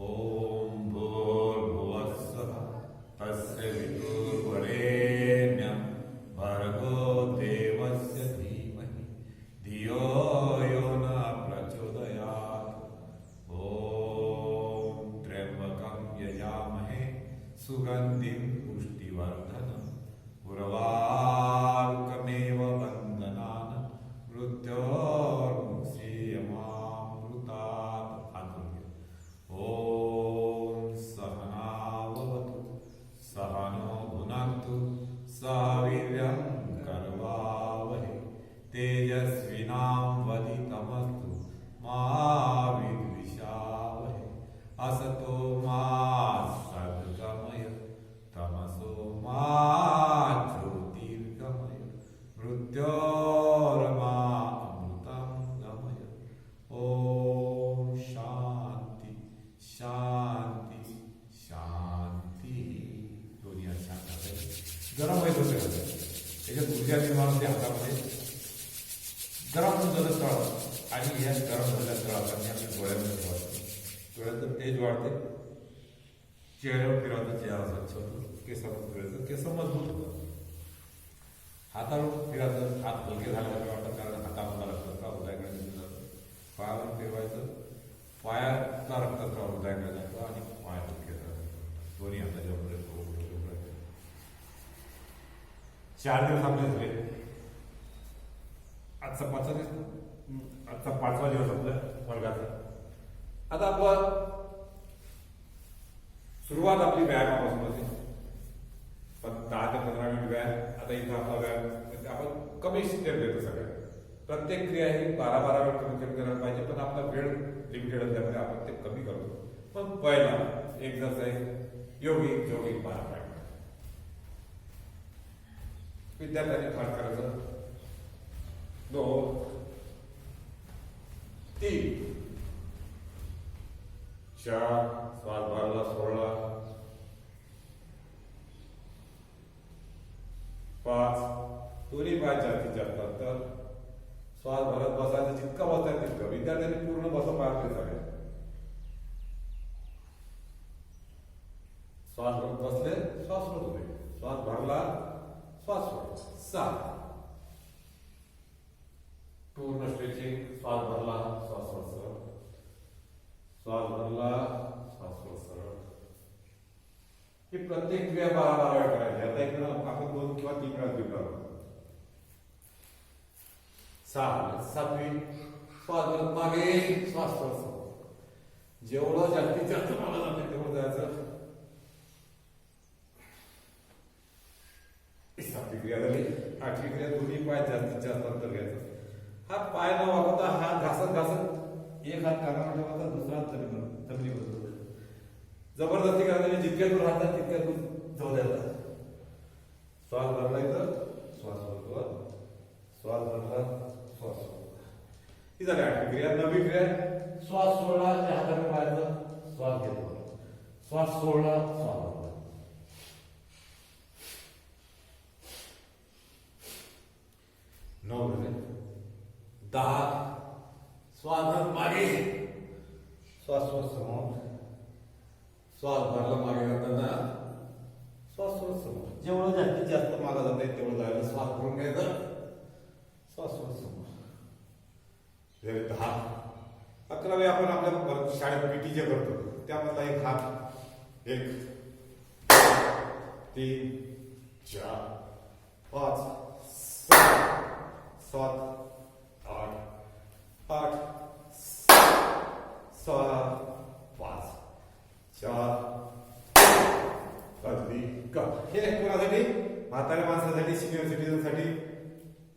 ओम भूर्भुवस्सुः तस्य वितुर्वरेण्यं भर्गो देवस्य धीमहि धियो यो न प्रचोदयात्। ओम त्र्यंबकं यजामहे सुगन्धिं पुष्टिवर्धनम् उर्वारुकमेव बन्धनान् मृत्योर्मुक्षीयमामृतात्। ओम सहनावतु सहनो भुनक्तु सह वीर्यं करवावहै तेजस्विनावधीतमस्तु मा विद्विषावहै। असतो मा सद्गमय तमसो मा ज्योतिर्गमय मृत्योर्मा अमृतं गमय। ओम शांति शांती शांती। दोन्ही हात शांत असायचे. गरम व्हायचं होतं त्याच्यात ऊर्जा निर्माण होते हातामध्ये. गरम झालं तळ आणि या गरम झालेल्या तळापासून आपल्या डोळ्यामध्ये वाढते, डोळ्याचं तेज वाढते, चेहऱ्यावर फिरवतं, चेहरा स्वच्छ होतो, केसातून फिरवतं, केस मजबूत होतं. हातावर फिरायचं, हात हलके झाल्यासारखे वाटतं कारण हातामधला रक्तस्राव उदयाकडे दिसून जातो. पायावर फिरवायचं, पायाचा रक्तस्राव उदयाकडे जातो आणि पाय हलके झाले. दोन्ही हाताच्या वर 4 दिवस आपले झाले. आजचा 5वा दिवस, आजचा 5वा दिवस आपल्या वर्गाचा. आता आपण सुरुवात आपली व्यायामापासून होते. पण 10 ते 15 मिनिट व्यायाम. आता इथं आपला व्यायाम म्हणजे आपण कमी स्टेप देतो सगळ्या. प्रत्येक क्रिया ही 12-12 वेळ कमी कमी करायला पाहिजे, पण आपला वेळ लिमिटेड असल्यामुळे आपण ते कमी करतो. पण पहिला एक्सरसाइज योगिक जोगिक 12 मिनिट. विद्यार्थ्यांनी पाठ करायचं. 2 3 4 श्वास भरला 16 5 दोन्ही पाय जास्तीत जास्त अंतर. श्वास भरत बसायचं, जितका बसता येईल तितकं. विद्यार्थ्यांनी पूर्ण बसा पाहिजे सगळे. श्वास भरत बसले, श्वास सोडत होते, श्वास भरला, श्वास सोड. 7 पूर्ण स्ट्रेचिंग. श्वास भरला, श्वास सोड सरळ, श्वास भरला, श्वास सोड सरळ. ही प्रत्येक क्रिया 12-12 वेळा करायची. आता एक आपण 2 किंवा 3 वेळा घेऊया. 7वी श्वास भरत मागे, श्वास सोड सरळ. जेवढं जास्तीत जास्त मागे जाते तेवढं जायचं. 7वी क्रिया झाली. 8वी क्रिया दोन्ही पाय जास्तीत जास्त अंतर घ्यायचं. हा पाय न वापरता हात घासत घासत एक हात कानावर ठेवायचा, दुसरा हात जमिनीवर जबरदस्ती करायला. जितक्या दूर राहतात तितक्या दूर जाऊ द्यायचा. श्वास भरला इथं, श्वास सोडतो, श्वास भरला, श्वास सोडतो. ही झाली 8वी क्रिया. 9वी क्रिया श्वास सोडला, त्या हाताने पाहायचं, श्वास घेतो, श्वास सोडला, श्वास भरला. 9 झाले. 10 श्वास भरत मागे, श्वास सोड समोर, श्वास भरला मागे जाताना श्वास सोड समोर. जेवढं जास्तीत जास्त मागे जाता येईल तेवढं जायला. श्वास भरून घ्यायचा, श्वास सोड समोर. 10 11वे आपण आपल्या शाळेत पीटी जे करतो त्यामधला एक हात 1 3 4 5 6 7 8 8 6 5 4 हे कोणासाठी? म्हाताऱ्या माणसासाठी, सिनियर सिटीजनसाठी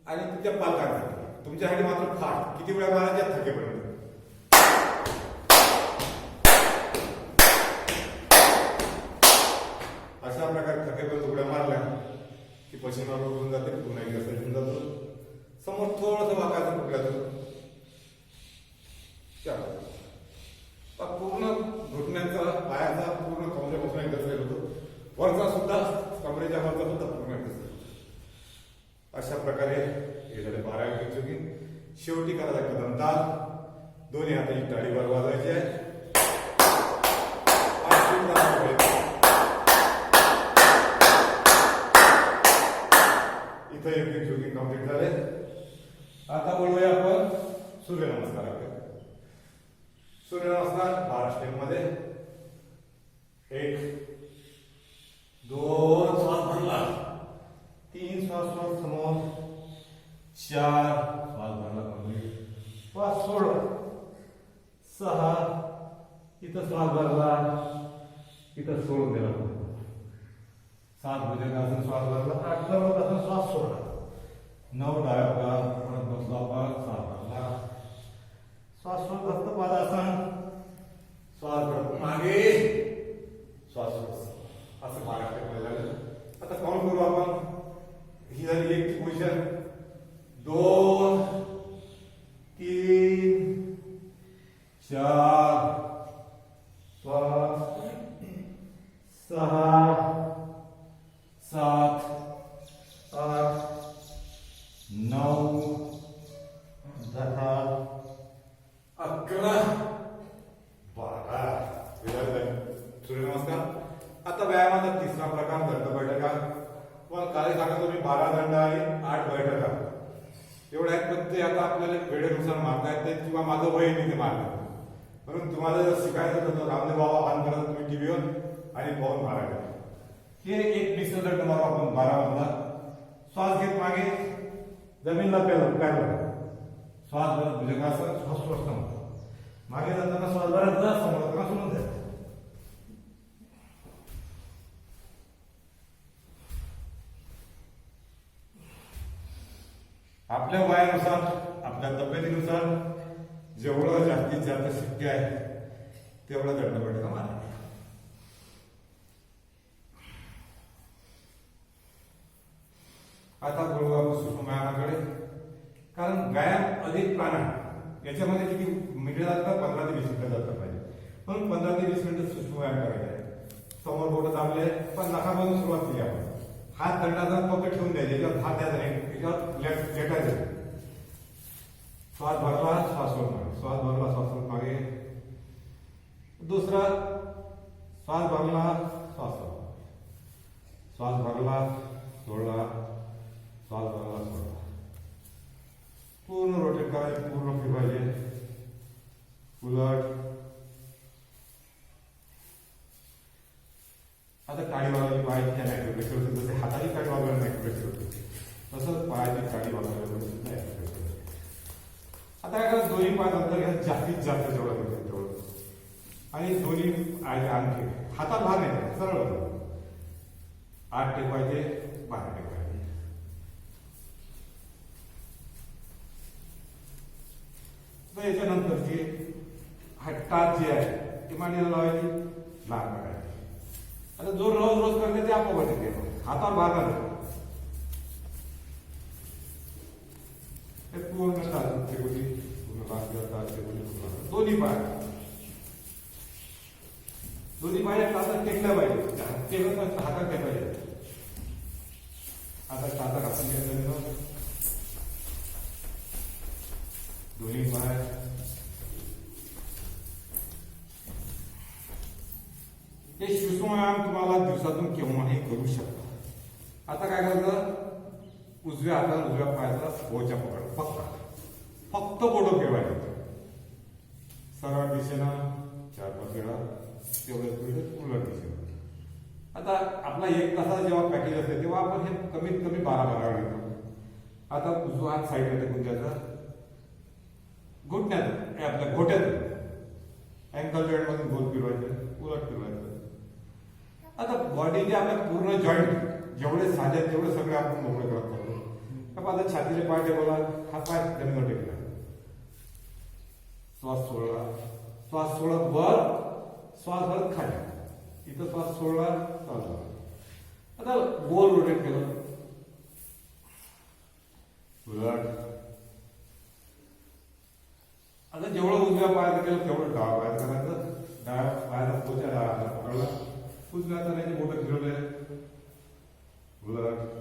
आणि तुमच्या पालकांसाठी. तुमच्यासाठी मात्र फाट किती वेळा मारायच्या थकेपर्यंत. अशा प्रकारे थकेपर्यंत उड्या मारल्या की पश्चिमा होऊन जाते. पुन्हा एकदा होऊन जातो. समोर थोडंसं वाकायचं कुठल्यातून. पूर्ण घुटण्याचा पायाचा पूर्ण कमरेपासून एक्सरसाइज होतो. वरचा सुद्धा, कमरेच्या वरचा सुद्धा पूर्ण एक्सरसाइज होतो. अशा प्रकारे हे झाले 12वी जोगिंग. शेवटी करायचा कदम ताल. दोन्ही हाताची टाळी वर वाजवायची आहे. याच्यामध्ये 1 2 श्वास भरला, 3 श्वास सोड समोर, 4 श्वास भरला कंप्लीट, श्वास सोड, 6 इथं श्वास भरला, इथं सोडून दिला, 7 भुजंगासन श्वास भरला, 8 धनुरासन श्वास सोडला, 9 डाव्या हाताला परत बसलो आपण, श्वास भरला, श्वास सोड फक्त पादासन, श्वास भरतो मागे, श्वास सोड, असं मागे टेकलेलं. आता काउंट करू आपण. ही झाली 1 ची पोझिशन, 2 3 4 श्वास, 6 7 8 9 10 11 12. सूर्यनमस्कार. आता व्यायामाचा तिसरा प्रकार दंड बैठका. पण काल सांगा तुम्ही 12 दंड आणि 8 बैठका एवढ्या आहेत, पण ते आता आपल्याला वेळेनुसार मारता येत नाहीत किंवा माझं वय नाही ते मारतात. म्हणून तुम्हाला जर शिकायचं तर रामदेव बाबा ऑन करत तुम्ही टीव्हीवर आणि पाहून मारायला. हे एक मिश्र दंड मारू आपण 12 मधला. श्वास घेत मागे जमीनला पेलं काय श्वास भरत भुजंगासन, श्वास सोडताना मागे जाताना श्वास भरत जा, समोर जाताना सोडून द्या. आपल्या वयानुसार आपल्या तब्येतीनुसार जेवढं जास्तीत जास्त शक्य आहे तेवढं दंड बैठका मारा. आता बोलू आपण सूक्ष्म व्यायामाकडे. कारण व्यायाम अधिक प्राणायाम याच्यामध्ये किती मिनिटं जातात, 15 ते 20 मिनिटं जातात पाहिजे. म्हणून 15 ते 20 मिनिटं सूक्ष्म व्यायाम करायचा आहे. समोर बोट दाबले पण नखापासून सुरुवात केली आपण. हात दंडाचा पकड ठेवून द्यायचे, याच्यावर हात द्यायचा नाही, याच्यावर लेटायचं. श्वास भरला, श्वास सोडला, श्वास भरला, श्वास सोड मागे. दुसरा श्वास भरला, श्वास सोडला, श्वास भरला सोडला, श्वास भरला सोडला. पूर्ण रोटेट करायचे, पूर्ण फिरवायचे. उलट. आता टाळी वाजवली पायाची ऍक्टिव्हिटी होते, जसे हाताची टाळी वाजवायला ऍक्टिव्हिटी होते तसंच पायाची टाळी वाजवायला सुद्धा ऍक्टिव्हिटी होते. आता काय करा, दोन्ही पाय नंतर घ्या, जास्तीत जास्त जेवढं भेटेल तेवढं. आणि दोन्ही आणखी हातात बाहेर नाही, सरळ होतं. 8 टेकवायचे, 12 टेकवायचे. तर याच्यानंतरची टाच जी आहे ती मांडीला लावायची, लहान करायची. आता जो रोज रोज करते ते आपोआप येते, हातावर बाहेर नाही. पूर्ण टेकुली, दोन्ही पाय टाचा टेकल्या पाहिजे, टेकत हातात टेकायचे. आता टाचा घासून घ्यायचं, दोन्ही पाय. हे सूक्ष्म व्यायाम तुम्हाला दिवसातून केव्हाही करू शकता. आता काय करायचं, उजव्या हाताला उजव्या पायाचा बोचा पकड, फक्त बोटं फिरवायचं सरळ दिशेनं 4-5 वेळा, तेवढं उलट दिशेनं. आता आपला 1 तासाचा जेव्हा पॅकेज असते तेव्हा आपण हे कमीत कमी 12 वेळा घेतो. आता उजवा हात साईडला टेकून द्यायचा, घुटण्यात आपल्या घोट्यात अँकल जॉईंट मधून गोल फिरवायचं, उलट फिरवायचं. आता बॉडीचे आपल्या पूर्ण जॉईंट जेवढे साधे आहेत तेवढे सगळे आपण मोकळे करत करतो. आता छातीले पाय टेकवला, हा पाय जमिनीवर टेकला, श्वास सोडला, श्वास सोडत वर, श्वास भरत खाली, इथं श्वास सोडला, श्वास भरला. आता गोल रोटेट केलं, उलट. आता जेवढं उजव्या पायाचं केलं तेवढं डाव्या पायाचं करायचं. डाव्या पायाचा पोचा डाव्या हाताला पकडला, उजव्या हाताने बोटं फिरवले, उलट.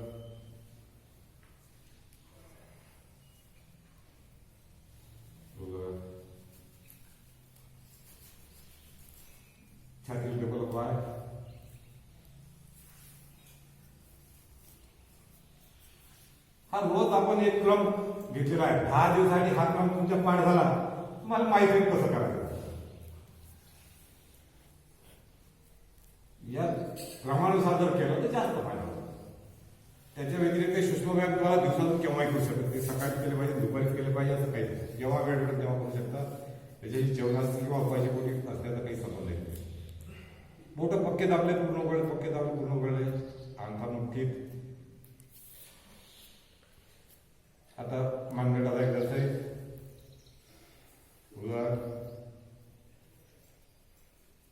छातीला टेकवलं पाय, हा रोज आपण एक क्रम घेतलेला आहे. 10 दिवसासाठी हा क्रम तुमच्या पाठ झाला, तुम्हाला माहिती आहे कसं करायचं. या क्रमानुसार जर केलं तर जास्त फायदा होतो. त्याच्या व्यतिरिक्त सूक्ष्म व्यायाम तुम्हाला दिवसातून केव्हाही करू शकत. ते सकाळी केले पाहिजे, दुपारीच केले पाहिजे असं काही नाही. जेव्हा वेळ भेटेल तेव्हा करू शकता. त्याच्याशी जेवणाचं किंवा उपाशी पोटी असल्याचा काही संबंध नाही. मोठं पक्के दाबले पूर्ण वेळ, पक्के दाबले पूर्ण वेळ, अंगठा ठीक. आता मानगटाचा एक्सरसाइज,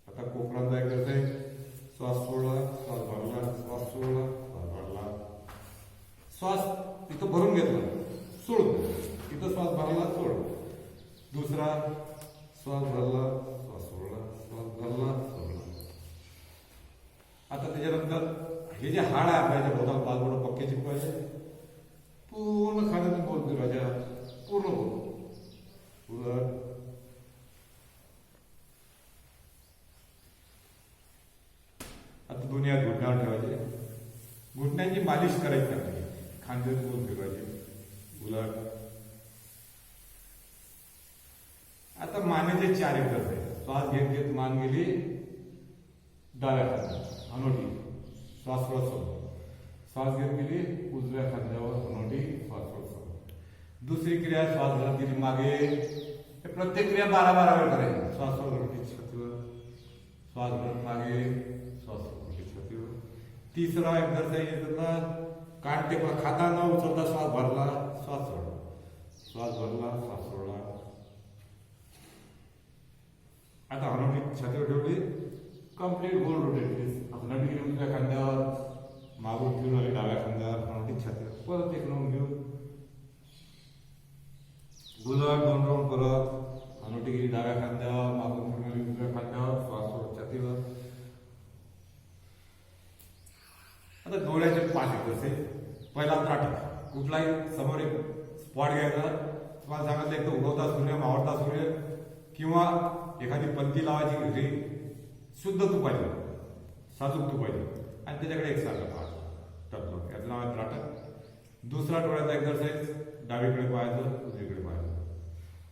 आता कोकणाचा एक्सरसाइज. श्वास सोडला, श्वास भरला, श्वास सोडला, श्वास भरला. श्वास इथं भरून घेतला, सोडून इथं श्वास भरला, सोड. दुसरा श्वास भरला, श्वास सोडला, श्वास भरला, सोडला. आता त्याच्यानंतर हे जे हाड आहे आपल्या भोवताल पाच बोट पक्के चिपकायचे, पूर्ण खाण्यातून बोल फिरवायच्या, पूर्ण बोल. आता दोन्ही हात घुटण्यावर ठेवायचे, घुटण्यांची मालिश करायची आपली, खांद्यातून बोल फिरवायचे, उलट. आता मानेचे 4 एक्सरसाइज. श्वास घेत घेत मान गेली डाव्या खांद्यावर, हनोटी, श्वास सोड. श्वास घेत गेली उजव्या खांद्यावर, हनोटी, श्वास सोड. दुसरी क्रिया श्वास घरात गेली मागे. प्रत्येक क्रिया 12-12 वेळ करायची. श्वास सोड, हनोटी, छातीवर, श्वास घरात मागे, श्वास सोड, छातीवर. तिसरा एक्सरसाइज येतो कान टेकला, खाता न उचलता श्वास भरला, श्वास सोडला, श्वास भरला, श्वास सोडला. आता हनोटी छातीवर ठेवली, कम्प्लीट गोल रोटेट. हनोटी उजव्या खांद्यावर, मागून फिरून आली डाव्या खांद्यावर, हनोटी छातीवर. परत एक राऊंड घेऊ, गुलाब 2 राऊंड परत. हनोटी गेली डाव्या खांद्यावर, मागून फिरून आली उजव्या खांद्यावर, श्वास सोड, छातीवर. आता डोळ्याचे 5 एक्सरसाइज. पहिला त्राटक. कुठलाही समोर एक स्पॉट घ्यायचा. तुम्हाला सांगितलं एक तर उगवता सूर्य, मावळता सूर्य, किंवा एखादी पंथी लावायची घरी, शुद्ध तुपायची, साजूक तुपायची, आणि त्याच्याकडे एकसारखं पाहायचं टकलं. याचं नाव आहे त्राटक. दुसरा डोळ्याचा एक्सरसाइज. डावीकडे पाहायचं, उजवीकडे पाहायचं,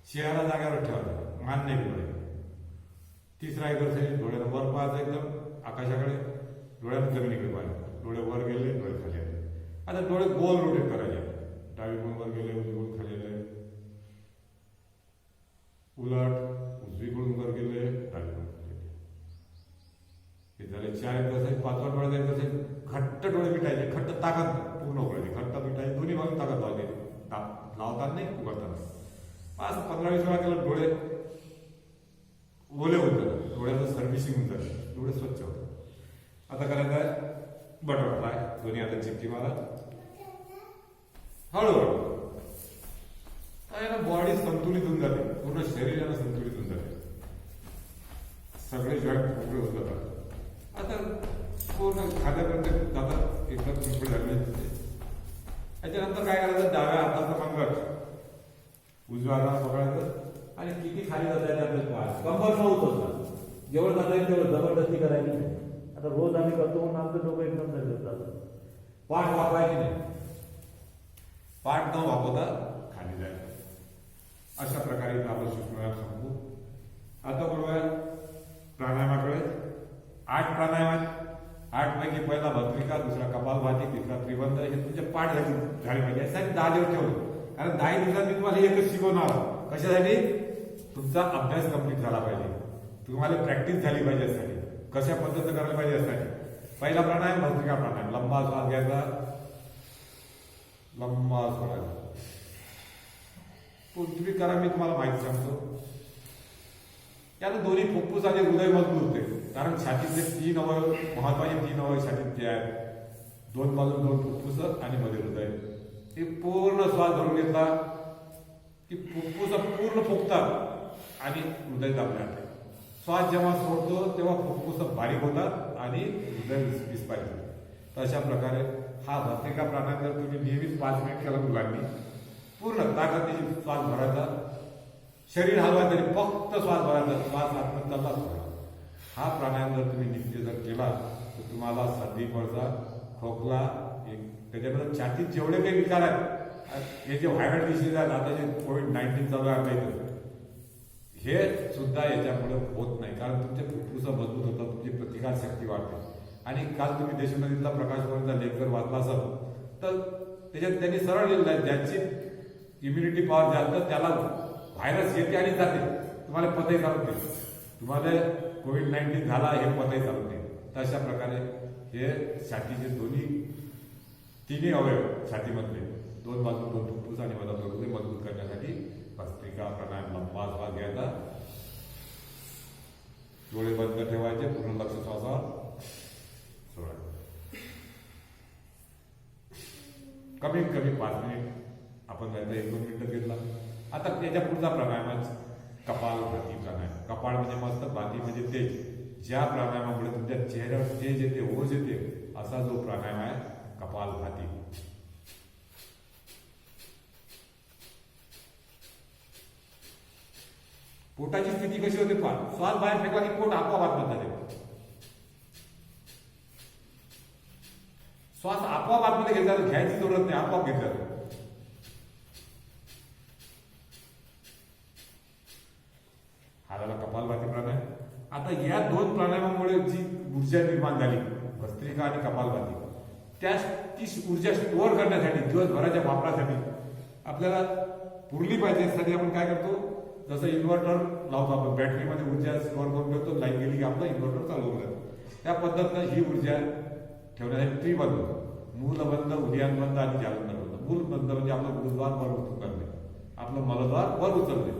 चेहरा जागेवर ठेवायचा, मान नाही फिरवायची. तिसरा एक्सरसाइज. डोळ्यानं वर पाहायचं, एकदम आकाशाकडे, डोळ्यानं जमिनीकडे पाहायचं. डोळे वर गेले, डोळे खाली आले. आता डोळे गोल रोटेट करायचे. डावीकडून वर गेले, उजवीकडून खाली आले, उलट, उजवीकडून वर गेले, डावीकडून खाली आले. हे झाले 4 एक्सरसाइज. 5वा डोळ्याचा एक्सरसाइज. घट्ट डोळे मिटायचे, घट्ट ताकद पूर्ण उघडायची, घट्ट मिटायचे, दोन्ही बाजून ताकद लावायची, लावताना नाही उघडताना. 5-15-20 वेळा केलं, डोळे ओले होतात, डोळ्याचं सर्व्हिसिंग होऊन जातं, डोळे स्वच्छ होतात. आता करायचं आहे बटरफ्लाय. दोन्ही हातात चिपटी मारा, हळूहळू. काय ना, बॉडी संतुलित होऊन जाते, पूर्ण शरीराला संतुलित होऊन जाते, सगळे जॉईंट मोकळे होत जातात. आता पूर्ण खाद्यापर्यंत जातात, एकदम मोकळे झाले. त्याच्यानंतर काय करायचं, डाव्या हाताचं मनगट उजव्या हाताला पकडायचं आणि किती खाली जाता येईल आपल्याला पाहायचं. कंबर मऊत होतं, जेवढं जाता येईल तेवढं जबरदस्ती करायची नाही. आता रोज आम्ही करतो म्हणून आमचं डोकं एकदम जातात. पाठ वापरायची नाही, पाठ न वापरता खाली जायचं. अशा प्रकारे आपण सूक्ष्म सांगू. आता बरोबर प्राणायामाकडे. 8 प्राणायाम आहेत. 8 पैकी पहिला भस्त्रिका, दुसरा कपालभाती, तिसरा त्रिबंध. हे तुमचे पाठ झाले पाहिजे. यासाठी 10 दिवस ठेवलं, कारण 10 दिवसात मी तुम्हाला एकच शिकवणार. कशासाठी? तुमचा अभ्यास कंप्लीट झाला पाहिजे, तुम्हाला प्रॅक्टिस झाली पाहिजे. यासाठी कशा पद्धतीनं करायला पाहिजे यासाठी. पहिला प्राणायाम भस्त्रिका प्राणायाम. लंबा श्वास घ्यायचा, लंबा सोडायचा. तुम्ही करा, मी तुम्हाला माहिती सांगतो. त्यानं दोन्ही फुफ्फुस आणि हृदय मजबूत होते, कारण छातीतले 3 अवयव, महत्वाचे 3 अवयव छातीत आहेत. 2 बाजून 2 फुफ्फुस आणि मध्ये हृदय. हे पूर्ण श्वास धरून घेतला की फुफ्फुस पूर्ण फुगतात आणि हृदय दाबले जाते. श्वास जेव्हा सोडतो तेव्हा फुफ्फुस बारीक होतात आणि हृदय विस्फारित होते. तर अशा प्रकारे हा भस्त्रिका प्राणायाम जर तुम्ही नेहमीच 5 मिनिट केला मुलांनी, पूर्ण ताकदीची श्वास भरायचा, शरीर हलवायचं तरी फक्त श्वास भरायचा, श्वास आतमध्ये चालला सोडा. हा प्राणायाम जर तुम्ही नित्य जर केला तर तुम्हाला सर्दी पडसा, खोकला, त्याच्यानंतर छातीत जेवढे काही विकार आहेत, हे जे व्हायरल डिसीज आहेत, आता जे कोविड-19 चालू आहे आपल्या इथं, हे सुद्धा याच्यामुळे होत नाही, कारण तुमचे फुफ्फुस मजबूत होतात, तुमची प्रतिकारशक्ती वाढते. आणि काल तुम्ही देशोन्नतीतला प्रकाश भवनचा लेख जर वाचला असाल तर त्याच्यात त्यांनी सरळ लिहिलं आहे, ज्यांची इम्युनिटी पॉवर जास्त त्याला व्हायरस येते आणि जाते. तुम्हाला पतही चालत नाही, तुम्हाला कोविड-19 झाला हे पतही चालत नाही. तर अशा प्रकारे हे छातीचे तिन्ही अवयव छातीमधले दोन बाजू दोन फुफ्फुस आणि मधले मजबूत करण्यासाठी भस्त्रिका प्राणायाम श्वास घ्यायचा, डोळे बंद ठेवायचे, पूर्ण लक्ष श्वासावर सोडायचं. कमीत कमी 5 मिनिट आपण जायचं, 1-2 मिनिटं घेतला. आता याच्या पुढचा प्राणायाम कपाल भाती प्राणायाम. कपाळ म्हणजे मस्त, भाती म्हणजे तेज. ज्या प्राणायामामुळे तुमच्या चेहऱ्यावर तेज येते, ओज येते, असा जो प्राणायाम आहे कपाल भाती. पोटाची स्थिती कशी होते पहा. श्वास बाहेर फेकला की पोट आपोआप आतमध्ये जाते. श्वास आपोआप आतमध्ये घेतला, घ्यायची जरूरत नाही, आपोआप घेतला. हा झाला कपालभाती प्राणायाम. आता या 2 प्राणायामामुळे जी ऊर्जा निर्माण झाली भस्त्रिका आणि कपालभाती, ती ऊर्जा स्टोअर करण्यासाठी, दिवसभराच्या वापरासाठी आपल्याला पुरली पाहिजे यासाठी आपण काय करतो, जसं इन्व्हर्टर लावतो आपण, बॅटरीमध्ये ऊर्जा स्टोअर करून ठेवतो, लाईट गेली की आपलं इन्व्हर्टर चालू होऊन जातं. त्या पद्धतीनं ही ऊर्जा ठेवण्यासाठी ट्री बनवतो. मूलबंध, उद्यानबंध आणि जालंधरबंध. मूलबंध म्हणजे आपलं मूलद्वार वर उचलून करणे, आपलं मलद्वार वर उचलणे,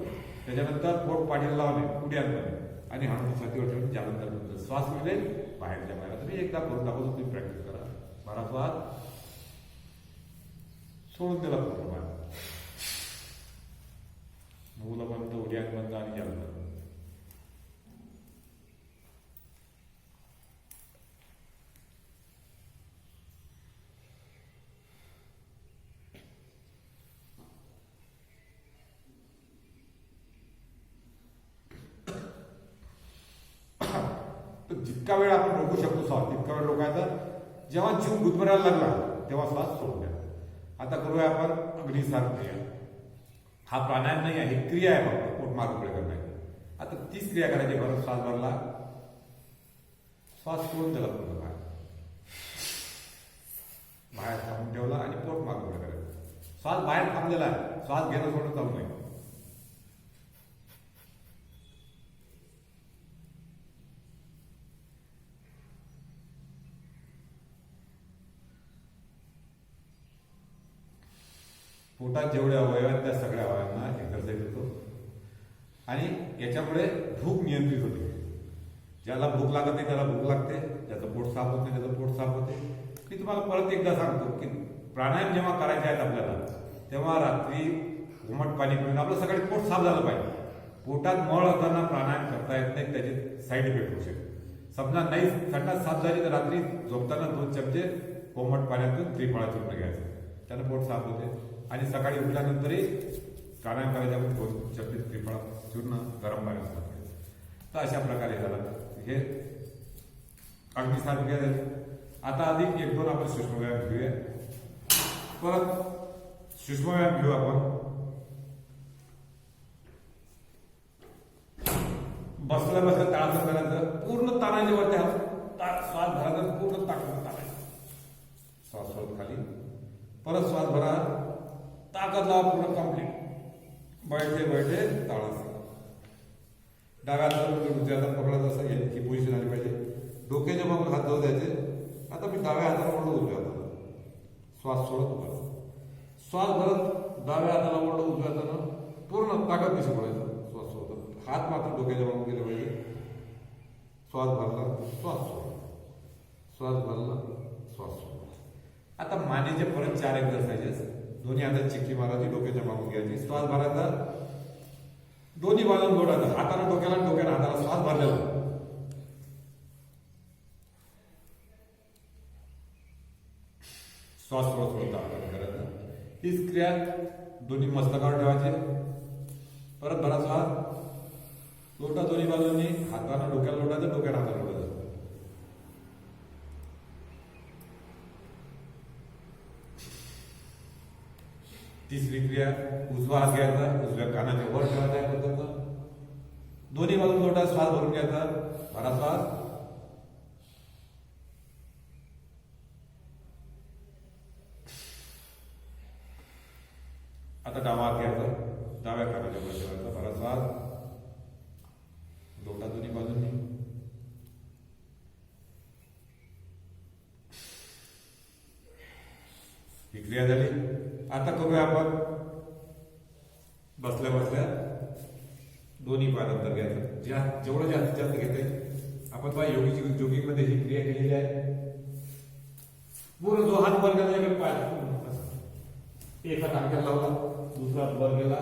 त्याच्यानंतर पोट पाठीला लावणे उड्यानबंध, आणि हात छातीवर ठेवून जालंधरबंध. श्वास मिळेल बाहेरच्या बाहेर. तुम्ही एकदा करून दाखवतो, तुम्ही प्रॅक्टिस करा. बरा श्वास सोडून दिला पूर्ण बाहेर. मूलबंध, उड्यानबंध आणि जालंधरबंध. जितका वेळ आपण रोखू शकतो श्वास तितका वेळ रोखायचा. जेव्हा जीव गुदमरायला लागला तेव्हा श्वास सोडून द्या. आता करूया आपण अग्निसार क्रिया. हा प्राणायाम नाही आहे, ही क्रिया आहे फक्त पोट मागे पुढे करण्याची. आता तीच क्रिया करायची. बरं, श्वास भरला, श्वास सोडून दिला पूर्ण बाहेर, बाहेर थांबून ठेवला आणि पोट मागे पुढे करायचं. श्वास बाहेर थांबलेला आहे, श्वास घेणं सोडून चालू नाही. पोटात जेवढे अवयव आहेत त्या सगळ्या अवयवांना एक्सरसाइज होतो आणि याच्यामुळे भूक नियंत्रित होते. ज्याला भूक लागत नाही त्याला भूक लागते, ज्याचं पोट साफ होत नाही त्याचं पोट साफ होते. मी तुम्हाला परत एकदा सांगतो की प्राणायाम जेव्हा करायचे आहेत आपल्याला तेव्हा रात्री कोमट पाणी पिऊन आपलं सकाळी पोट साफ झालं पाहिजे. पोटात मळ असताना प्राणायाम करता येत नाही, त्याचे साईड इफेक्ट होऊ शकते. समजा नाही संडास साफ झाली तर रात्री झोपताना 2 चमचे कोमट पाण्यातून त्रिफळा चूर्ण घ्यायचं, त्यानं पोट साफ होते. आणि सकाळी उठल्यानंतरही प्राणायाम करायच्या 2 चमचे त्रिफळा चूर्ण गरम पाण्यात टाकायचं. तर अशा प्रकारे झालं हे अग्निसार क्रिया झाली. आता अधिक 1-2 आपण सूक्ष्म व्यायाम घेऊया. परत सूक्ष्म व्यायाम घेऊ आपण. बसल्या बसल्या ताळाचं करायचं, पूर्ण ताणाचे वरती श्वास भरायचा, पूर्ण ताकद ताणायचं. श्वास सोडून खाली, परत श्वास भरा, ताकद लावा पूर्ण कम्प्लीट. बैठे बैठे ताळाचं. डाव्या हाताला उजव्या पकडत असं ही पोझिशन आली पाहिजे. डोक्याच्या मागून हात जाऊ द्यायचे. आता मी डाव्या हाताला ओढलं उजव्या हाताला, श्वास सोडत होता. श्वास भरत डाव्या हाताला ओढलं उजव्या हाताला, पूर्ण ताकद दिसून पडायचं. श्वास सोडत, हात मात्र डोक्याच्या मागून गेले पाहिजे. श्वास भरला, श्वास सोडला, श्वास भरला, श्वास सोडला. आता मानेचे परत 4 एक्सरसाइजेस. दोन्ही हातात चिक्की मारायची, डोक्याच्या मागून घ्यायची, श्वास भरायचा, दोन्ही बाजून जोडायचं. हाताला डोक्याला, डोक्याला हाताला, श्वास भरलेला, श्वास सोडत सोडत करायचा. हीच क्रिया दोन्ही मस्तकावर ठेवायचे. परत भरा श्वास, लोटा दोन्ही बाजूंनी, हाताला डोक्याला लोटायचं, डोक्याला हाताला लोटायचं. तिसरी क्रिया उजवा हात घ्यायचा, उजव्या कानाच्या वर ठेवायचा पद्धतीनं, दोन्ही बाजून लोटा, श्वास भरून घ्यायचा, भरा श्वास, ही क्रिया झाली. आता करूया आपण बसल्या बसल्या दोन्ही पाय नंतर घ्यायचं. जेवढं जास्तीत जास्त घेते आपण पहा योगिकमध्ये ही क्रिया केलेली आहे. पूर्ण जो हात वर गेला इकडे पाय एका टाक्याला लावला, दुसरा वर गेला,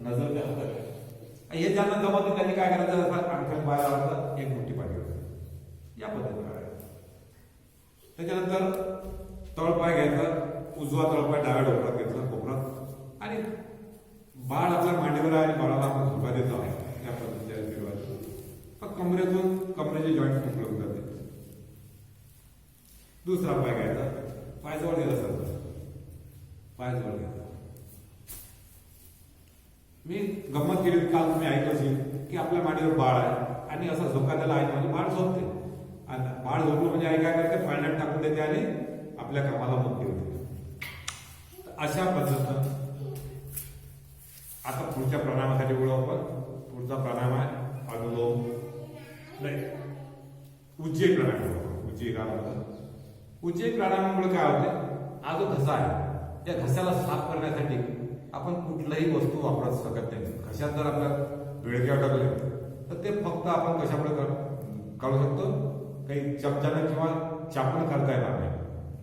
नजर त्या हातात. हे ज्यांना जमत नाही त्यांनी काय करायचं, अंगठ्याला पाय लावायचा, एक मोठी पाय घ्यायचा, या पद्धतीने करायचं. त्याच्यानंतर तळपाय घ्यायचा, उजवा तळपाय डाव्या डोक्यात घेतला कोपरात, आणि बाळ आपल्या मांडीवर आहे आणि बाळाला आपण झोका देतो आहे त्या पद्धतीने फिरवायचं. पण कमरेचे जॉईंट मोकळे होतात. दुसरा पाय घ्यायचा, पाय जवळ गेला सर, पाय जवळ घ्यायचा. मी गंमत केली, काल तुम्ही ऐकलं असेल की आपल्या मांडीवर बाळ आहे आणि असा झोका त्याला आहे म्हणजे बाळ झोपते. आणि बाळ झोपलं म्हणजे आई काय करते, पाण्यात टाकून देते आणि आपल्या कामाला मुक्ती होते. अशा पद्धतीनं आता पुढच्या प्राणायामासाठी बोलू आपण. पुढचा प्राणायाम आहे अनुलोम नाही उज्जयी प्राणायाम. उज्जयी काय म्हणतात, उज्जयी प्राणायामामुळे काय होते, हा जो घसा आहे त्या घशाला साफ करण्यासाठी आपण कुठलाही वस्तू वापरू शकत नाही. घशात जर आपल्या बेडग्या टाकले तर ते फक्त आपण कशामुळे काढू शकतो, काही चमच्यानं किंवा चाकून करता येणार नाही.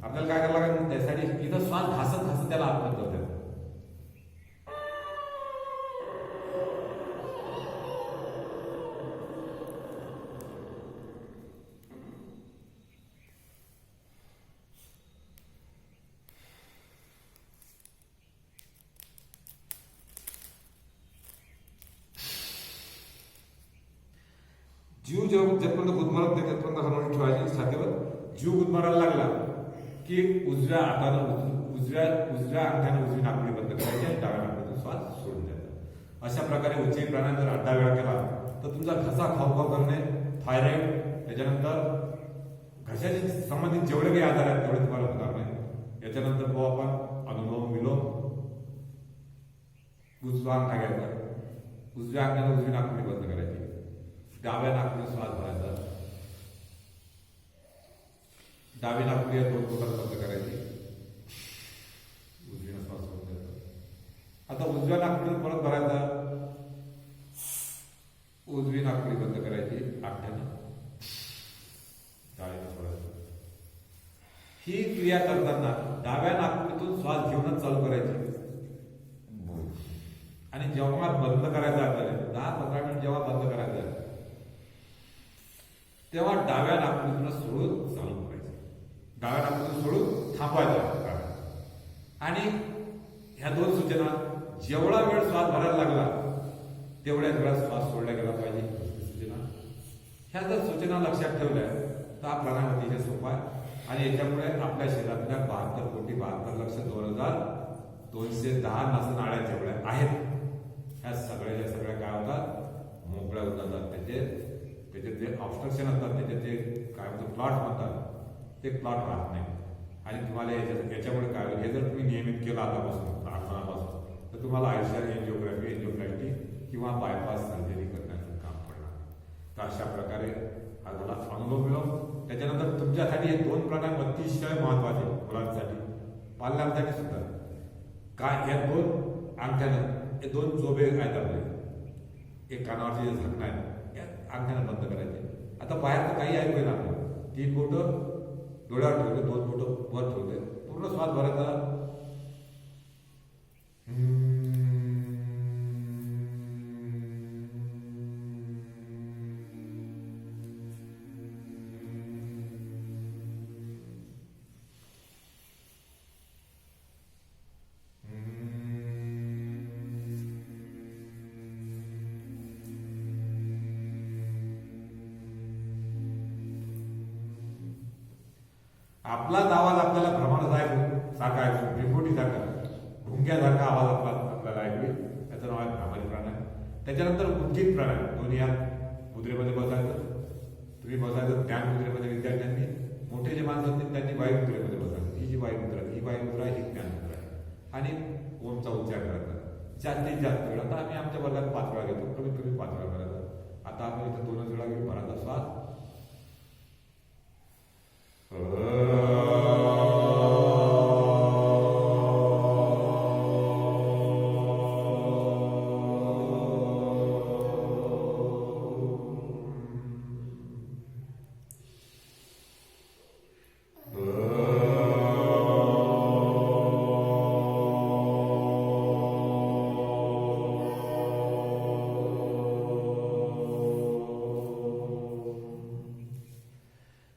आपल्याला काय करायला लागेल, त्यासाठी इथं श्वास घासत घासत त्याला आत्महत्या होते. जीव जेव्हा गुदमरत नाही त्यापर्यंत हलवून ठेवायची छातीवर. जीव गुदमरायला लागला की उजव्या अंगठ्याने उजवी नाकपुडी बंद करायची आणि डाव्या नाकपुडीतून श्वास सोडून द्यायचा. अशा प्रकारे उज्जयी प्राणायाम जर 8 वेळा केला तर तुमचा घसा खाऊ करणे, थायरॉइड, त्याच्यानंतर घशाशी संबंधित जेवढे काही आजार आहेत तेवढे तुम्हाला होणार नाही. याच्यानंतर पाहू आपण अनुलोम विलोम. उजवा अंगठा घ्यायचा, उजव्या अंगठ्याने उजवी नाकपुडी बंद करायची, डाव्या नाकपुडीत श्वास भरायचा, डावी नाकपुडी 2 बोटात बंद करायची, उजवीनं श्वास सोडून द्यायचा. आता उजव्या नाकपुडीत परत भरायचा, उजवी नाकपुडी बंद करायची, अंगठ्यानं डावीनं सोडायचं. ही क्रिया करताना डाव्या नाकपुडीतून श्वास घेऊनच चालू करायची आणि जेव्हा बंद करायचं आपल्याला 10-15 मिनिट जेव्हा बंद करायचं तेव्हा डाव्या नाकपुडीतून सोडून चालू करायचं. डाव्या नाकपुडीतून सोडून थांबवायचं. आणि ह्या 2 सूचना, जेवढा वेळ श्वास भरायला लागला तेवढ्याच वेळात श्वास सोडला गेला पाहिजे. सूचना ह्या जर सूचना लक्षात ठेवल्या तर हा प्राणायाम अतिशय सोपा आहे. आणि याच्यामुळे आपल्या शरीरातल्या 72,72,210 नसनाळ्या जेवढ्या आहेत ह्या सगळ्या काय होतात, मोकळ्या होत जातात. त्याचे जे ऑब्स्ट्रक्शन असतात, त्याचे जे काय म्हणतात प्लॉट म्हणतात ते प्लॉट राहत नाही. आणि तुम्हाला याच्यामुळे काय होईल, हे जर तुम्ही नियमित केलं आतापासून 8 तर तुम्हाला आयुष्यात एंजिओप्लास्टी किंवा बायपास सर्जरी करण्याचं काम पडणार. तर अशा प्रकारे हा झाला अनुलोम विलोम. त्याच्यानंतर तुमच्यासाठी हे 2 प्राणायाम अतिशय महत्वाचे, मुलांसाठी, पाल्यांसाठी सुद्धा. काय या 2 अंगठ्यानं हे 2 जोबे आहेत आपले, एक कानावरचे जे झाकणं आहे अंगठ्यानं बंद करायचे. आता बाहेर तर काही ऐकू येणार नाही. 3 बोटं डोळ्यावर ठेवले, 2 बोटं वर ठेवले, पूर्ण श्वास भरायचा. आपला आवाज आपल्याला सारखा ऐकू, रिपोर्टीसारखा, भुंग्यासारखा आवाज आपल्याला ऐकू. त्याचं नाव आहे भ्रामरी प्राणायाम. त्याच्यानंतर उज्जीत प्राणायाम. दोन्ही हात मुद्रेमध्ये बसायचं. तुम्ही बसायचं ध्यान मुद्रेमध्ये. विद्यार्थ्यांनी मोठे जे माणसं असतील त्यांनी वायू मुद्रेमध्ये बसायचं. ही जी वायू मुद्रा ही वायू मुद्रा ही ज्ञान मुद्रा आहे. आणि ओमचा उच्चार करायचा जास्तीत जास्त वेळा. आता आम्ही आमच्या वर्गात 5 वेळा घेतो, कमीत कमी 5 वेळा करायचा. आता आपण इथं 2 वेळा घेऊन भरायचा श्वास.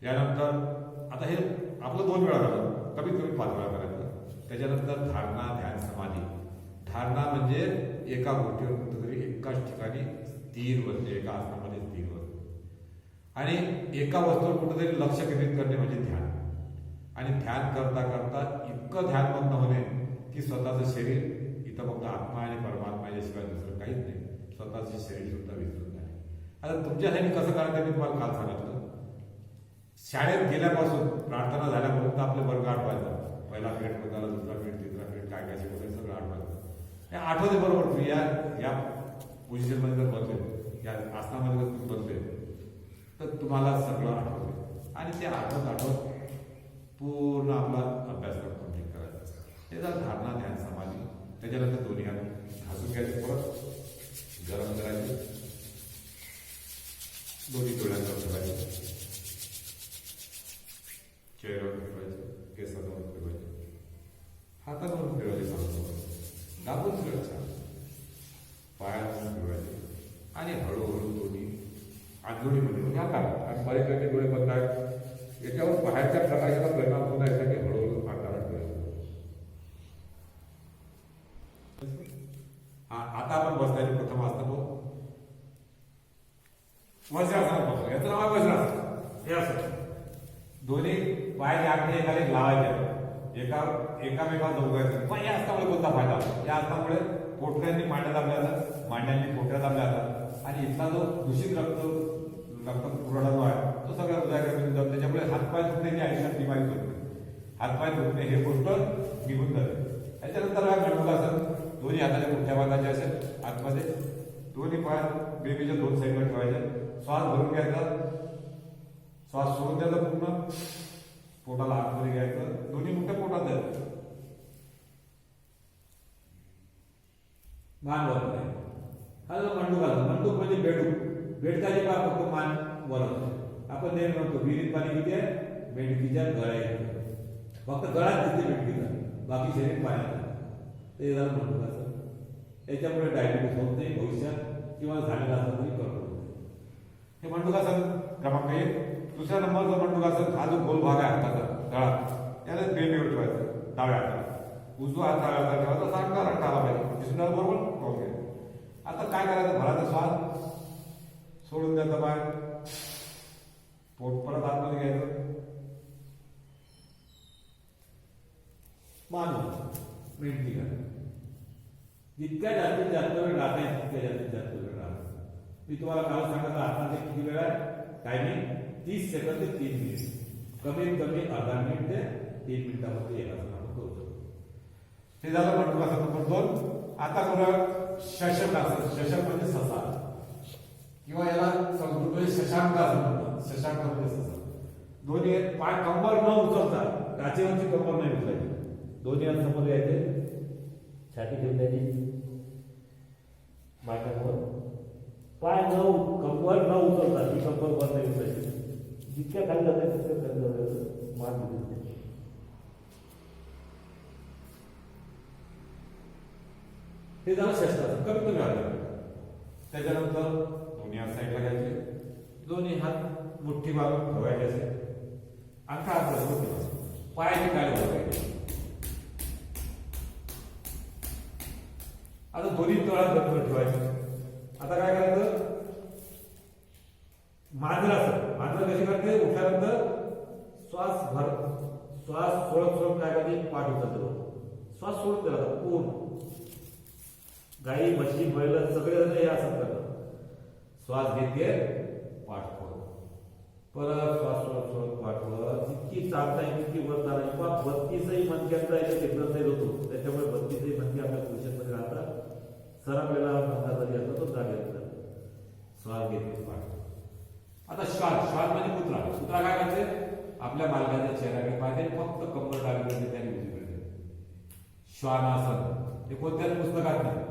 यानंतर आता हे आपलं 2 वेळा झालं, कमीत कमी 5 वेळा करायचं. त्याच्यानंतर धारणा, ध्यान, समाधी. धारणा म्हणजे एका गोष्टीवर कुठेतरी एकाच ठिकाणी स्थिर बसणे, एका आसनामध्ये स्थिर बसणे. आणि एका वस्तूवर कुठेतरी लक्ष केंद्रित करणे म्हणजे ध्यान. आणि ध्यान करता करता इतकं ध्यानमग्न होणे की स्वतःचं शरीर, इथं फक्त आत्मा आणि परमात्मा याशिवाय दुसरं काहीच नाही, स्वतःचे शरीर सुद्धा विसरून जाणे. आता तुमच्यासाठी कसं करायचं मी तुम्हाला काल सांगितलं. शाळेत गेल्यापासून प्रार्थना झाल्यापर्यंत आपले वर्ग आठवायचा. पहिला पिरियड होत आला, दुसरा पिरियड, तिसरा पिरियड, काय काय शिकवलं सगळं आठवायचं. हे आठवते बरोबर तुम्ही या पोझिशनमध्ये जर बसले, या आसनामध्ये जर तुम्ही बसले तर तुम्हाला सगळं आठवते. आणि ते आठवत पूर्ण आपला अभ्यासक्रम कंप्लीट करायचा. हे झालं धारणा, ध्यान, समाधी. त्याच्यानंतर दोन्ही हात घासून घ्यायचे, परत गरम करायचे, दोन्ही डोळ्यांवर ठेवायचे, चेहऱ्यावर ठेवायचे, केसांवर ठेवायचे, हातांवर ठेवायचे, दाबून ठेवायचे, पायावर ठेवायचे. आणि हळूहळू दोन्ही आंधोळीमध्ये म्हणजे आकार. आणि बरेचसे डोळे बंद आहेत, याच्यावर बाहेरच्या प्रकाशाचा परिणाम होणार यासाठी हळूहळू आकारात ठेवायचं. आता आपण बसण्याचे प्रथम आसन बघू. वज्रासन बघू. याचं नाव आहे वज्रासन. हे असं दोन्ही पाय आकडे एकाने लावायचे, एकामेकावर जोडायचं. पण या आसनामुळे कोणता फायदा? या आसनामुळे पोटऱ्यांनी मांड्या दाबल्या जातात, मांड्यांनी पोटऱ्या दाबल्या जातात. आणि इथला जो दूषित रक्त पुरवठा जो आहे तो सगळ्या हृदयाकडे जातो. त्याच्यामुळे हातपाय दुखण्याची आयुष्यात बिमारी होते. हातपाय दुखणे हे गोष्ट निघून जाते. त्याच्यानंतर मंडूकासन. दोन्ही हाताच्या मुठ्या बांधायच्या असेल आतमध्ये, दोन्ही पाय बेबीच्या 2 साईडला ठेवायचे. श्वास भरून घ्यायचा, श्वास सोडून द्यायचा, पूर्ण पोटाला आतमध्ये घ्यायचं, दोन्ही मुठ्या पोटात द्यायचं. मान वर नाही. हा जो मंडूकासन. मंडूक म्हणजे बेडूक. बेडकाची पाय फक्त मान वर होते. आपण नेहमी म्हणतो विहिरीत पाणी किती आहे, बेडकीच्या गळ्यात. फक्त गळ्यात दिसते बेडकीचा, बाकी शरीर पाण्यात. ते झालं मंडूकासन. त्याच्यामुळे डायबिटीस होत नाही भविष्यात, किंवा झालेला असं तरी करतो. हे मंडूकासन क्रमांक 1. दुसऱ्या नंबरचा मंडूकासन. हा जो गोल भाग आहे हाताचा तळा, याला बेबीवर ठेवायचं डाव्या हाताला. उजवा हात डाव्या हाताला ठेवायचा, सांगता रट्टा आला पाहिजे, दिसणार बरोबर. ओके. आता काय करायचं, भराचा श्वास सोडून द्यायचा, पाय पोट परत आतमध्ये घ्यायचं, मान मिळती का. जितक्या जास्तीत जास्त वेळ राहता तितक्या जास्तीत जास्त वेळ राहतो. मी तुम्हाला काल सांगितलं आताचे किती वेळ आहे, टायमिंग 30 सेकंद ते 3 मिनिट. कमीत कमी अर्धा मिनिट ते 3 मिनिटामध्ये एक आसन आपण करू शकतो. ते झालं मंडूकासन नंबर 2. आता करूया शशकासन. शशक म्हणजे ससा, किंवा याला संस्कृतमध्ये शशांकासन म्हणतात. शशांक म्हणजे ससा. दोन्ही पाय कंबर न उचलता, टाचेवरची कंबर नाही उचलायची. दोन्ही हात समोर घ्यायचे, छाती ठेवून द्यायची मांड्यांवर. पाय कंबर न उचलता, ही कंबर वर नाही उचलायची. जितक्या खाली जाते तितक्या खाली जाते, मान दिली. हे झालं शस्त्रासन. कमीत कमी आलं. त्याच्यानंतर दोन्ही हात साईडला घ्यायचे, दोन्ही हात मुठ्ठी मारून ठेवायचे असेल, अंगठा हात बसवून ठेवायचे, पायाची काय बसवायची. आता दोन्ही तळात बरोबर ठेवायचे. आता काय करायचं, मांजरासन. मांजर कशी करते, उठल्यानंतर श्वास सोडत काय करते, पाठ उचलतो, श्वास सोडून द्यायचा पूर्ण. गाई, म्हशी, बैल सगळे हे असं करतात. श्वास घेते, पाठ फोड, परत श्वास सोडत पाठ वर. जितकी चालता येईल तितकी वर चालायची. 32ही मणक्यांचा याच्यात एक्सरसाइज होतो. त्याच्यामुळे 32ही मणके आपल्या पोझिशनमध्ये राहतात. सरकलेला मणका जरी असला तो जागे असतात. श्वास घेते, पाठ. आता श्वास म्हणजे कुत्रा काय करते, आपल्या मालकाच्या चेहऱ्याकडे पाहते, फक्त कंबर डावीकडे त्याने उजवीकडे. श्वानासन हे कोणत्याच पुस्तकात नाही.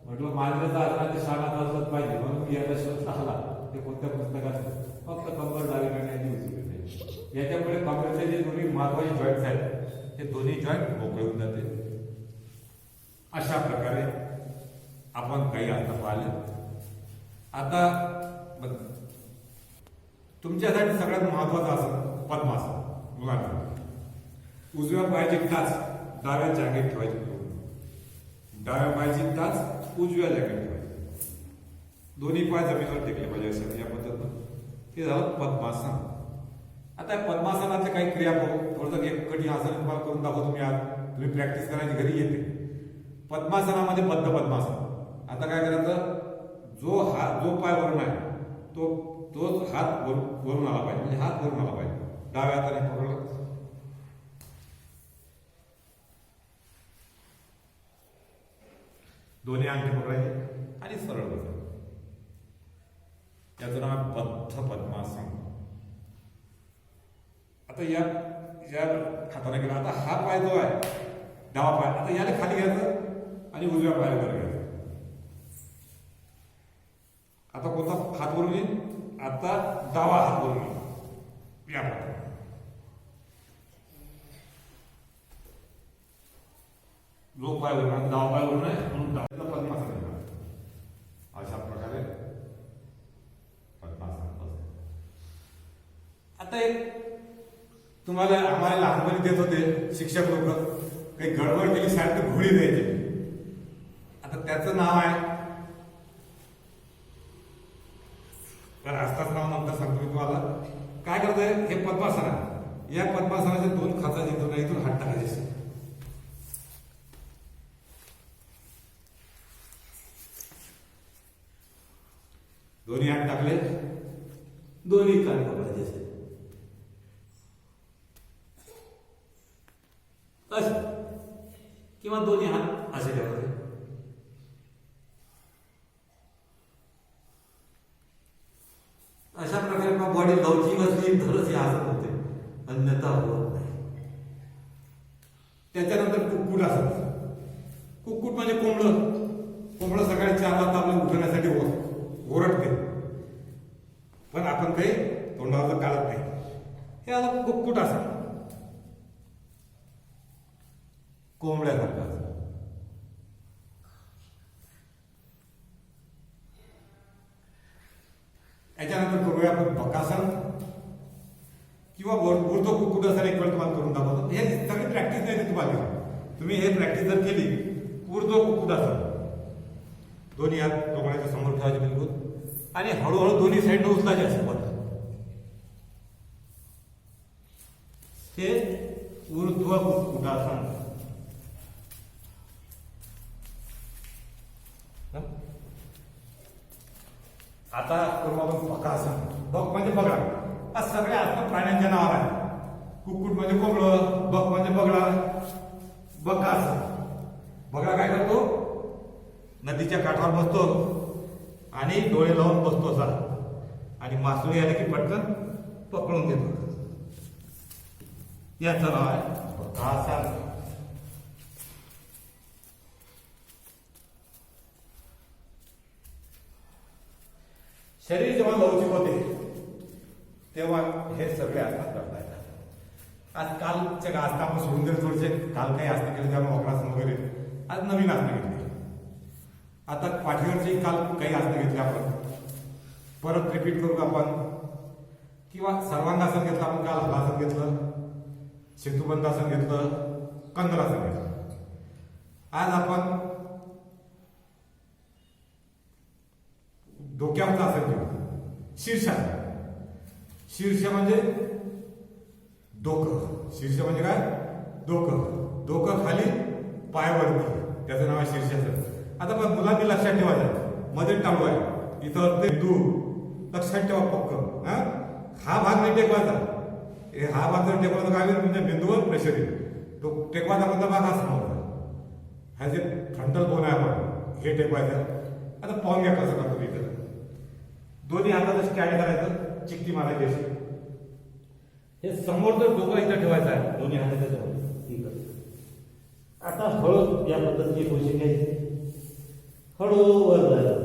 म्हटलं मांजरेचा आसन ते श्वानाचा असलंच पाहिजे, म्हणून याचा शोध आला. ते कोणत्या पुस्तकात फक्त कंबर डावीकडे आणि उजवीकडे. याच्यामुळे कमरेचे जे दोन्ही महत्वाचे जॉईंट्स आहेत ते दोन्ही जॉईंट मोकळे होऊन जाते. अशा प्रकारे आपण काही आसन पाहिले. आता तुमच्यासाठी सगळ्यात महत्वाचं आसन पद्मासन मुलांना. उजव्या पायाची टाच डाव्या जागेत ठेवायची. डाव्या पायाची टाच उजव्या जागेत ठेवायची. दोन्ही पाय जमिनीवर टेकले पाहिजे असं या पद्धतीनं. हे झालं पद्मासन. आता या पद्मासनातल्या काही क्रिया पाहू. थोडंसं एक कठीण आसन तुम्हाला करून दाखवतो मी आज. तुम्ही प्रॅक्टिस करायची घरी येते. पद्मासनामध्ये बद्ध पद्मासन. आता काय करायचं, जो पाय वरून आहे तोच हात वरून आला पाहिजे, म्हणजे हात वरून आला पाहिजे. डाव्या हाताने पकडला, दोन्ही अंगठे पकडायचे आणि सरळ बसायचं. याचं नाव आहे बद्ध पद्मासन. आता या हाताने केला. आता हा पाय जो आहे डावा पाय, आता याला खाली घ्यायचं आणि उजव्या पायाला वर घ्यायचं. आता कोणता हात वरून येईल, आता डावा हात वरून येईल. या जो पाय वरून डावा पाय वरून आहे म्हणून डाव्याला पद्मासन येणार. अशा प्रकारे पद्मासन. आता एक तुम्हाला आम्हाला लहानपणी देत होते शिक्षक लोक, काही गडबड केली सारखं घोडी द्यायची. आता त्याचं नाव आहे, तर असताच नाव नंतर सांगतो मी तुम्हाला. काय करतंय, हे पद्मासन आहे. या पद्मासनाचे दोन खाचा इथून हात टाकायचे. दोन्ही हात टाकले, दोन्ही कान पकडायचे असे. किंवा दोन्ही हात असे ठेवायचे. अशा प्रकारे बॉडी लवचिक असली तरच हे आसन होते, अन्यथा होत नाही. त्याच्यानंतर कुक्कुट आसन. कुक्कुट म्हणजे कोंबडं सकाळी 4 वाजता आपल्याला उठवण्यासाठी ओरडते, पण आपण काही तोंडावर काढत नाही. हे आलं कुक्कुट आसन. कोंबड्यासारखं. याच्यानंतर करूया आपण बकासन किंवा ऊर्ध्व कुक्कुटासन. एक वेळ तुम्हाला करून दाखवतो. हे सगळी प्रॅक्टिस नाही तुम्हाला. तुम्ही हे प्रॅक्टिस जर केली, ऊर्ध्व कुक्कुटासन, दोन्ही हात डोक्याच्या समोर ठेवायचे बिलकुल आणि हळूहळू दोन्ही साईडने उचलायचे असे पडतात. हे ऊर्ध्व कुक्कुटासन. आता करू आपण बकासन. बक म्हणजे बगळा. हा सगळ्या आसन प्राण्यांच्या नावावर आहे. कुक्कुट म्हणजे कोंबडं, बक म्हणजे बगळा. बकासन. बगळा काय करतो, नदीच्या काठावर बसतो आणि डोळे लावून बसतो असा, आणि मासोळी आले की पटकन पकडून घेतो. याचं नाव आहे बकासन. शरीर जेव्हा लवचिक होते तेव्हा हे सगळे आसन करता येतात. आज कालच्या आसन आपण सोडून दिले थोडेसे. काल काही आसन केले त्यामुळे वक्रासन वगैरे. आज नवीन आसन घेतली. आता पाठीवरची काल काही आसन घेतले आपण, परत रिपीट करू आपण. किंवा सर्वांगासन घेतलं आपण काल, हलासन घेतलं, सेतुबंधासन घेतलं, कंदरासन घेतलं. आज आपण डोक्यावरचं आसन घेऊ, शीर्षासन. शीर्ष म्हणजे डोकं. शीर्ष म्हणजे काय, डोकं. डोकं खाली, पायावरती, त्याचं नाव आहे शीर्षासन. आता पण मुलांनी लक्षात ठेवायचं, मध्ये टाळू आहे, इथं ते तू लक्षात ठेवा पक्क. हा भाग नाही टेकवायचा. हा भाग जर टेकवायचा काय होईल, म्हणजे मेंदूवर प्रेशर येईल. तो टेकवायचा मधला भाग हा समोर. हा जे फ्रंटल बोन आहे आपण, हे टेकवायचं. आता पाहून घ्या कसं करतो मी. इथं दोन्ही हाताचं स्टँड करायचं, चिकटी मारायची अशी. हे समोर तर डोकं इथं ठेवायचं आहे, दोन्ही हाताच्या जवळ. ठीक आहे. आता हळू या पद्धतीची पोझिशन घ्यायची. हळू वर जायचं,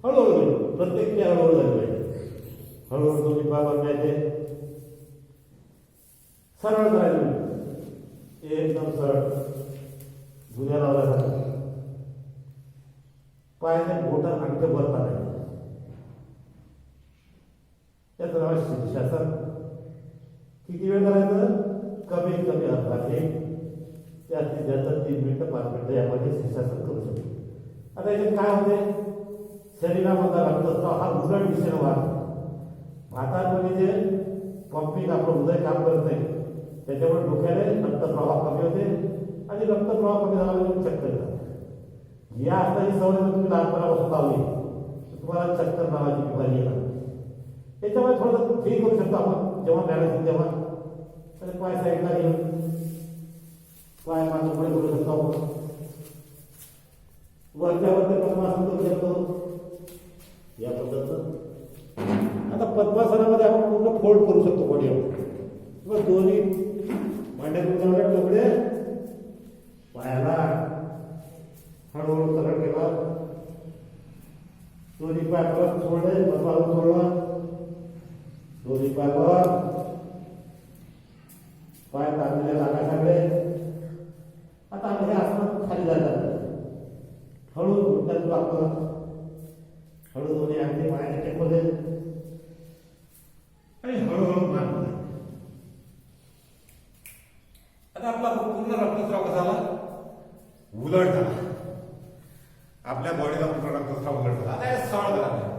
हळूहळू, प्रत्येक ते हळूहळू झालं पाहिजे. हळूहळू दोन्ही पाय वर घ्यायचे, सरळ करायचं, एकदम सरळ, जुन्या लावल्यासारखं. पायाने बोटा अंगठे वर टाकायचे. त्याचं नाव शीर्षासन. किती वेळ करायचं? कमीत कमी अर्धा एक, जास्तीत जास्त 3 मिनिटं 5 मिनिटं यामध्ये शीर्षासन करू शकतो. आता याच्यात काय होते? शरीरामधला रक्तस्राव हा उलट दिशेने वाढतो. हातामध्ये जे पंपिंग आपलं हृदय काम करत नाही, त्याच्यामुळे डोक्याने रक्तप्रवाह कमी होते आणि रक्तप्रवाह कमी झाला म्हणजे चक्कर येतात. या आता ही सवय तुम्ही लहानपणापासून लावली तर तुम्हाला चक्कर नावाची बिमारी येणार. त्याच्यामुळे थोडंसं फ्री करू शकतो आपण जेव्हा बॅलन्स तेव्हा. तर पाय साईडला घेऊन पाय मागे पुढे करू शकतो आपण. वरच्यावरती पद्मासन करू शकतो या पद्धतीनं. आता पद्मासनामध्ये आपण पूर्ण फोल्ड करू शकतो बॉडी किंवा दोन्ही मांड्यातून जाणारे टोकडे पायाला हळूहळू सरळ केला. दोन्ही पाय परत सोडले, पद्मासन सोडला. दोन्ही पाय वर, पाय ताणलेले लागा सगळे. आता आपण हे आसनात खाली जातात. हळू घुटण्यात वापरा. हळू दोन्ही अगदी पायाने टेकवले आणि हळूहळू मान. आता आपला पूर्ण रक्तस्राव कसा झाला? उलट झाला. आपल्या बॉडीला पूर्ण रक्तस्राव उलट झाला. आता हे सरळ झाला.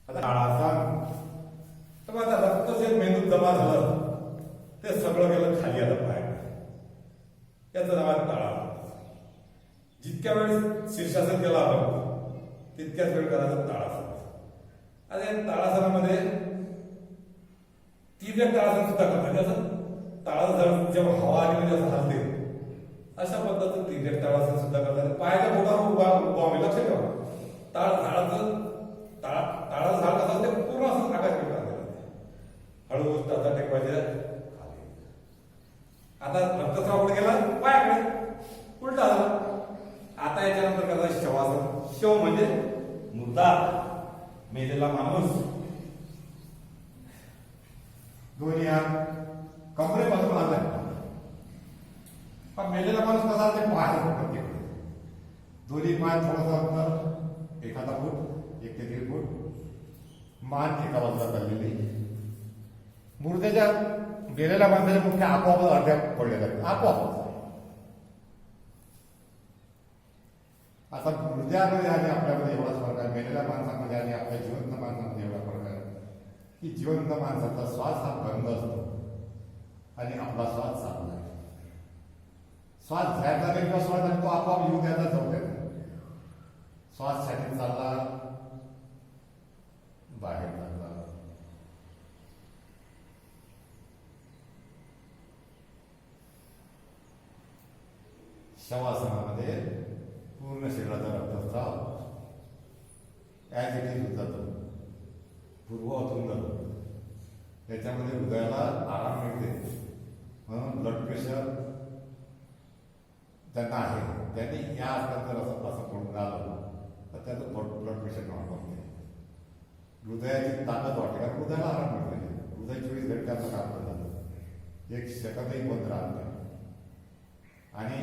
आता ताळासन. तर आता रक्त जे मेंदूत जमा झालं ते सगळं गेलं खाली आलं पायाकडे. याचं नाव आहे ताळासन. जितक्या वेळेस शीर्षासन केलं आपण तितक्याच वेळ करायचं ताळासन. आता या ताळासनामध्ये तिर्यक ताळासन सुद्धा करतात. असं ताळासन जेव्हा हवा आली म्हणजे असं हलते अशा पद्धतीने तिर्यक ताळासन सुद्धा करतात. पायाच्या बोटावर उभा लक्ष ठेवा. झाडाचं झाड कसं ते पूर्ण असं आकाश घेऊन हळू टाचा टेकवायचे खाली. आता रक्तस्राव कुठे गेला? पायाकडे उलटा झाला. आता याच्यानंतर करायचं शवासन. शव म्हणजे मुर्दा, मेलेला माणूस. दोन्ही हात कमरेपासून आणला. पण मेलेला माणूस कसा ते पाय दोन्ही पाय थोडंसं अंतर, एखादा फूट 1 ते 1.5 फूट. मान एका बाजूला चाललेली. मुर्द्याच्या मेलेल्या माणसाच्या मुख्य आपोआप अर्ध्या पडले जाते. आपोआप. आता मुर्द्यामध्ये आणि आपल्यामध्ये एवढाच फरक आहे. मेलेल्या माणसामध्ये आणि आपल्या जिवंत माणसामध्ये एवढा फरक आहे की जिवंत माणसाचा श्वास हा बंद असतो आणि आपला श्वास चालू आहे. श्वास घ्यायचा नाही किंवा श्वास आणि तो आपोआप येऊ द्यायचा जाऊ द्यायचा. श्वास छातीत चालला, बाहेर चालला. शवासनामध्ये पूर्ण शरीराचा रक्तस्राव ॲज इट इज होत जातो, पूर्ववतून जातो. त्याच्यामध्ये हृदयाला आराम मिळते. म्हणून ब्लड प्रेशर ज्यांना आहे त्यांनी या आसनात जर असं पडून आलं तर त्याचं ब्लड प्रेशर नॉर्मल होते. हृदयाची ताकद वाटते कारण हृदयाला आराम मिळते. हृदय 24 घंटे आपलं काम करतात. 1 सेकंदही बंद राहत नाही आणि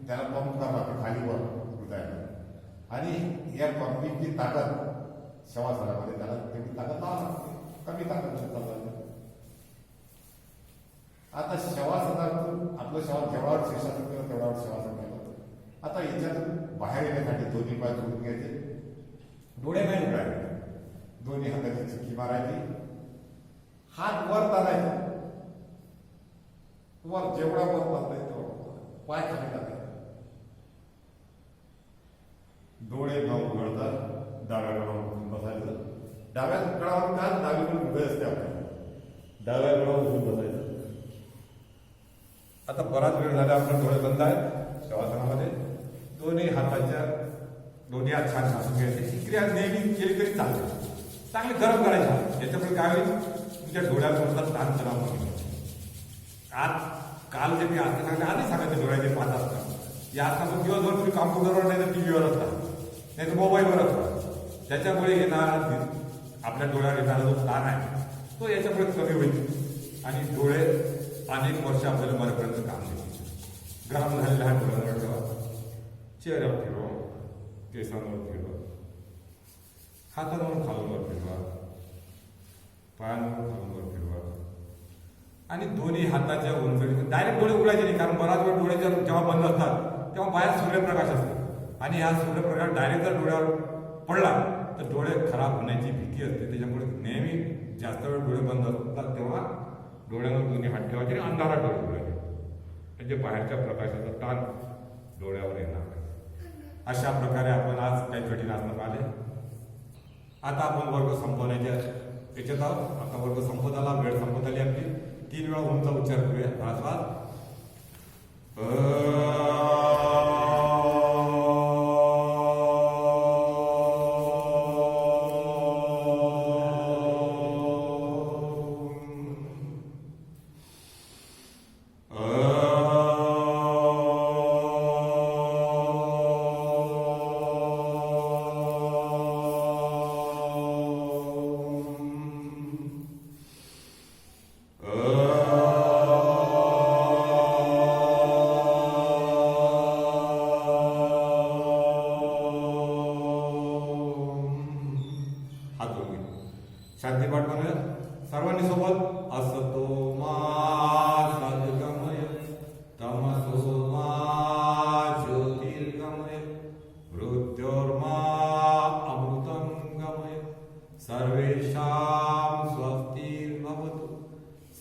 त्याला पंप करावं लागतं खाली वर हृदयाला. आणि या पंपिंगची ताकद शवासनामध्ये त्याला तेवढी ताकद लावा लागते. कमी ताकद चालतात. आता शवासनातून आपलं श्वास जेवढा शीर्षासन केलं तेवढा शवासन केलं. आता याच्यातून बाहेर येण्यासाठी दोन्ही पाय जोडून घ्यायचे. डोळे नाही उघडायचे. दोन्ही हाताची चिक्की मारायची. हात वर ताणायचे. वर जेवढा वर बसलाय तेवढा पाय खाली टाकायचे. डोळे न उघडता डाव्या कडावर उठून बसायचं. डाव्या कडावर का डावीकडे उभे असते आपल्याला. डाव्या कडावर उठून बसायचं. आता बराच वेळ झाला आपले डोळे बंद आहेत शवासनामध्ये. दोन्ही दोन्ही हात छान घासून घ्यायचे. ही क्रिया नेहमी केली तरी चालते. चांगली गरम करायची. याच्यापुढे काय होईल तुमच्या डोळ्यावरचा ताण तणाव कमी. आज काल जे मी आसनं सांगले आधी सांगायचे डोळ्याचे 5 असतात. या आसनातून दिवसभर तुम्ही कॉम्प्युटरवर नाही तर टीव्हीवर असतात नाही तर मोबाईलवर असतात. त्याच्यामुळे येणार आपल्या डोळ्यावर येणारा जो ताण आहे तो याच्यापुढे कमी होईल आणि डोळे अनेक वर्ष आपल्याला मरेपर्यंत काम देतील. गरम झालेल्या ह्या डोळ्यांवर ठेवा. चेहऱ्यावर फिरवा. केसांवर फिरवा. हातांवर खालूनवर फिरवा. पायांवर खालूनवर फिरवा. आणि दोन्ही हाताच्या उंचीवर डायरेक्ट डोळे उघडायचे नाही, कारण बराच वेळ डोळे जेव्हा बंद असतात तेव्हा बाहेर सूर्यप्रकाश असतो आणि हा सूर्यप्रकाश डायरेक्ट जर डोळ्यावर पडला तर डोळे खराब होण्याची भीती असते. त्याच्यामुळे नेहमी जास्त वेळ डोळे बंद असतात तेव्हा डोळ्यावर दोन्ही हात ठेवायचे आणि अंधारात डोळे उघडायचे, म्हणजे बाहेरच्या प्रकाशाचा ताण डोळ्यावर येणार नाही. अशा प्रकारे आपण आज काही कठीण आसनं पाहिले. आता आपण वर्ग संपवण्याच्या याच्यात आहोत. आता वर्ग संपत आला, वेळ संपत आली आपली. 3 वेळा ओमचा उच्चार करूया. ह्रासवाद शांतीपाठ म्हणूया सर्वांनी सोबत. असतो मा सद्गमय तमसो मा ज्योतिर्गमय मृत्योर्मा अमृतं गमय. सर्वेषां स्वस्तिर्भवतु,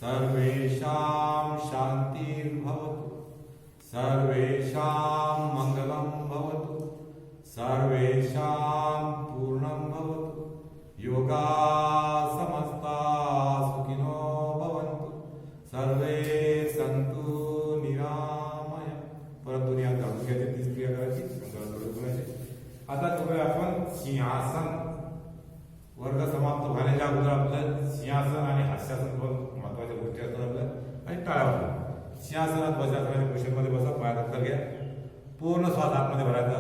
सर्वेषां शान्तिर्भवतु, सर्वेषां मङ्गलं भवतु, सर्वेषां पूर्णं भवतु. योगा समस्ता सुखिनो भवन्तु, सर्वे सन्तु निरामय. परत दोन्ही हात घालून घ्यायचे, 30 क्रिया करायची. आता करूया आपण सिंहासन. वर्ग समाप्त झाल्याच्या अगोदर आपलं सिंहासन आणि हास्यासन पण महत्वाच्या गोष्टी असतात आपल्या. आणि टाळावर सिंहासनात बसा, पोझिशनमध्ये बसा, पायात अंतर घ्या, पूर्ण श्वास आतमध्ये भरायचा.